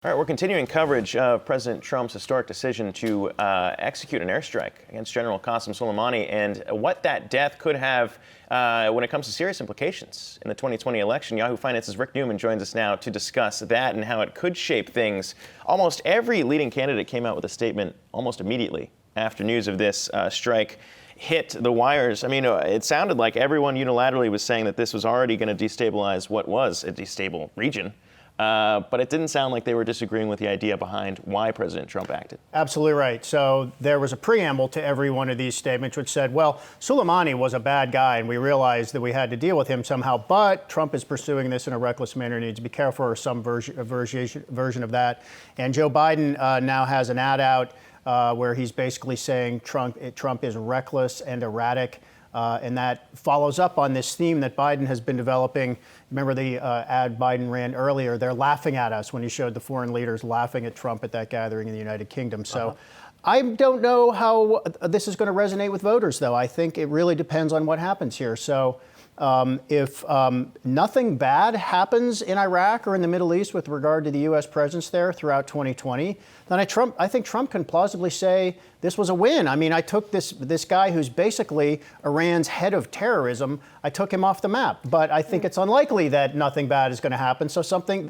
All right, we're continuing coverage of President Trump's historic decision to execute an airstrike against General Qassem Soleimani and what that death could have when it comes to serious implications in the 2020 election. Yahoo Finance's Rick Newman joins us now to discuss that and how it could shape things. Almost every leading candidate came out with a statement almost immediately after news of this strike hit the wires. I mean, it sounded like everyone unilaterally was saying that this was already going to destabilize what was a destable region. But it didn't sound like they were disagreeing with the idea behind why President Trump acted. Absolutely right. So there was a preamble to every one of these statements which said, well, Soleimani was a bad guy, and we realized that we had to deal with him somehow, but Trump is pursuing this in a reckless manner, needs to be careful, or some version of that. And Joe Biden now has an ad out where he's basically saying Trump is reckless and erratic. And that follows up on this theme that Biden has been developing. Remember the ad Biden ran earlier? They're laughing at us when he showed the foreign leaders laughing at Trump at that gathering in the United Kingdom. So I don't know how this is going to resonate with voters, though. I think it really depends on what happens here. So if nothing bad happens in Iraq or in the Middle East with regard to the U.S. presence there throughout 2020, then I think Trump can plausibly say this was a win. I mean, I took this guy who's basically Iran's head of terrorism, I took him off the map. But I think it's unlikely that nothing bad is going to happen. So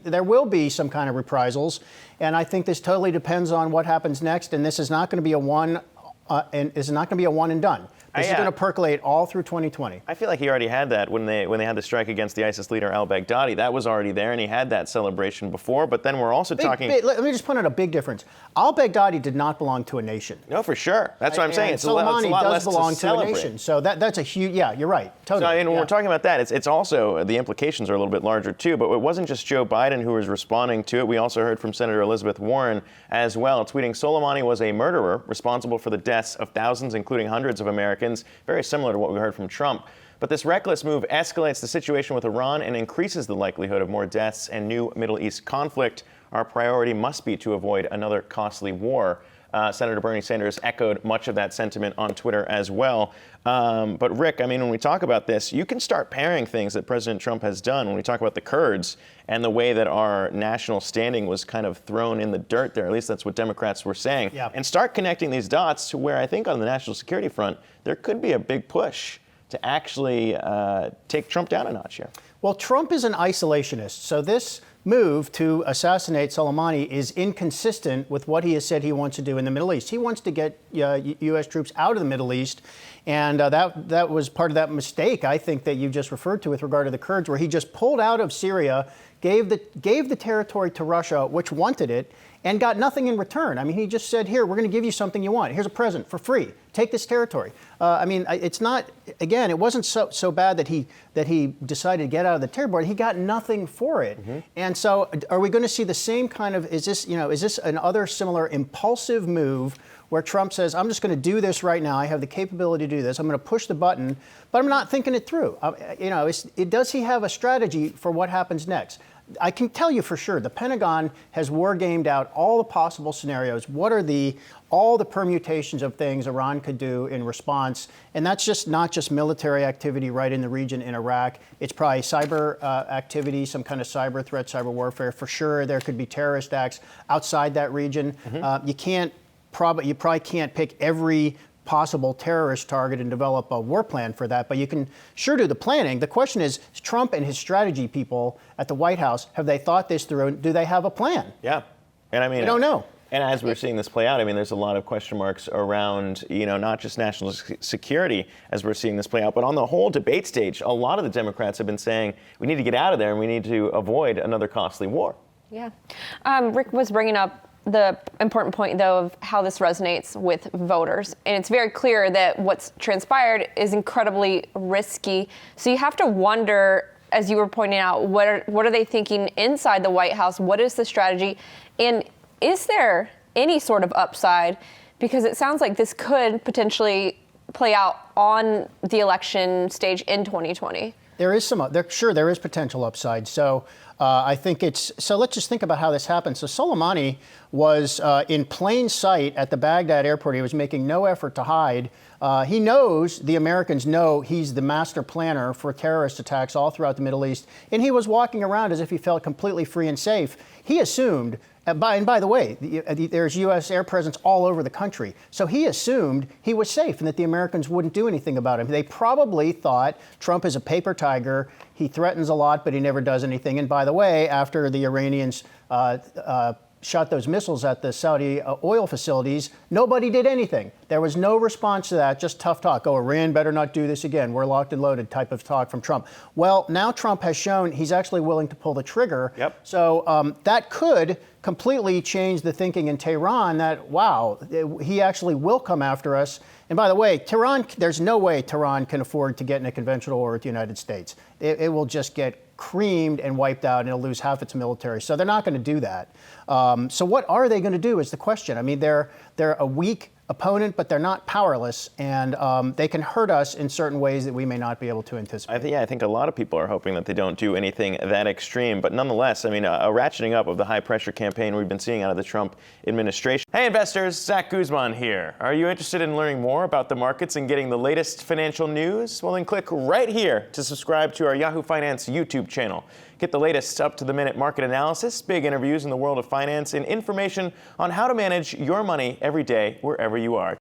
there will be some kind of reprisals. And I think this totally depends on what happens next. And this is not going to be a one and done. This is going to percolate all through 2020. I feel like he already had that when they had the strike against the ISIS leader al-Baghdadi. That was already there, and he had that celebration before. But then we're also talking. Let me just point out a big difference. Al-Baghdadi did not belong to a nation. No, for sure. That's what I'm saying. It's Soleimani a lot does less belong to to a nation. So that's a huge. Yeah, you're right. Totally. So, when we're talking about that, it's also the implications are a little bit larger too. But it wasn't just Joe Biden who was responding to it. We also heard from Senator Elizabeth Warren as well, tweeting Soleimani was a murderer responsible for the deaths of thousands, including hundreds of Americans. Very similar to what we heard from Trump. But this reckless move escalates the situation with Iran and increases the likelihood of more deaths and new Middle East conflict. Our priority must be to avoid another costly war. Senator Bernie Sanders echoed much of that sentiment on Twitter as well. But Rick, I mean, when we talk about this, you can start pairing things that President Trump has done when we talk about the Kurds and the way that our national standing was kind of thrown in the dirt there. At least that's what Democrats were saying. Yeah. And start connecting these dots to where I think on the national security front, there could be a big push to actually take Trump down a notch here. Well, Trump is an isolationist, so this move to assassinate Soleimani is inconsistent with what he has said he wants to do in the Middle East. He wants to get U.S. troops out of the Middle East, and that was part of that mistake, I think, that you just referred to with regard to the Kurds, where he just pulled out of Syria, gave the territory to Russia, which wanted it, and got nothing in return. I mean, he just said, here, we're going to give you something you want. Here's a present for free. Take this territory. I mean, it's not, again, it wasn't so bad that he decided to get out of the territory. He got nothing for it. Mm-hmm. And so are we going to see the same kind of, is this another similar impulsive move where Trump says, I'm just going to do this right now. I have the capability to do this. I'm going to push the button, but I'm not thinking it through. Does he have a strategy for what happens next? I can tell you for sure, the Pentagon has war-gamed out all the possible scenarios. What are all the permutations of things Iran could do in response? And that's just not just military activity right in the region in Iraq. It's probably cyber activity, some kind of cyber threat, cyber warfare. For sure, there could be terrorist acts outside that region. Mm-hmm. You probably can't pick every possible terrorist target and develop a war plan for that, but you can sure do the planning. The question is, Trump and his strategy people at the White House, have they thought this through? Do they have a plan? Yeah. And I mean, I don't know. And as we're seeing this play out, I mean, there's a lot of question marks around, not just national security as we're seeing this play out, but on the whole debate stage, a lot of the Democrats have been saying we need to get out of there and we need to avoid another costly war. Yeah. Rick was bringing up the important point, though, of how this resonates with voters. And it's very clear that what's transpired is incredibly risky. So you have to wonder, as you were pointing out, what are they thinking inside the White House? What is the strategy? And is there any sort of upside? Because it sounds like this could potentially play out on the election stage in 2020. There is there is potential upside. So I think so let's just think about how this happened. So Soleimani was in plain sight at the Baghdad airport. He was making no effort to hide. The Americans know he's the master planner for terrorist attacks all throughout the Middle East. And he was walking around as if he felt completely free and safe. He assumed And by the way, there's U.S. air presence all over the country. So he assumed he was safe and that the Americans wouldn't do anything about him. They probably thought Trump is a paper tiger. He threatens a lot, but he never does anything. And by the way, after the Iranians shot those missiles at the Saudi oil facilities, nobody did anything. There was no response to that, just tough talk. Oh, Iran better not do this again. We're locked and loaded type of talk from Trump. Well, now Trump has shown he's actually willing to pull the trigger. Yep. So that could completely change the thinking in Tehran that, wow, he actually will come after us. And by the way, Tehran, there's no way Tehran can afford to get in a conventional war with the United States. It will just get creamed and wiped out, and it'll lose half its military. So they're not going to do that. So what are they going to do is the question. I mean, they're a weak opponent, but they're not powerless, and they can hurt us in certain ways that we may not be able to anticipate. I think a lot of people are hoping that they don't do anything that extreme. But nonetheless, I mean, a ratcheting up of the high-pressure campaign we've been seeing out of the Trump administration. Hey, investors, Zack Guzman here. Are you interested in learning more about the markets and getting the latest financial news? Well, then click right here to subscribe to our Yahoo Finance YouTube channel. Get the latest up-to-the-minute market analysis, big interviews in the world of finance, and information on how to manage your money every day wherever you are.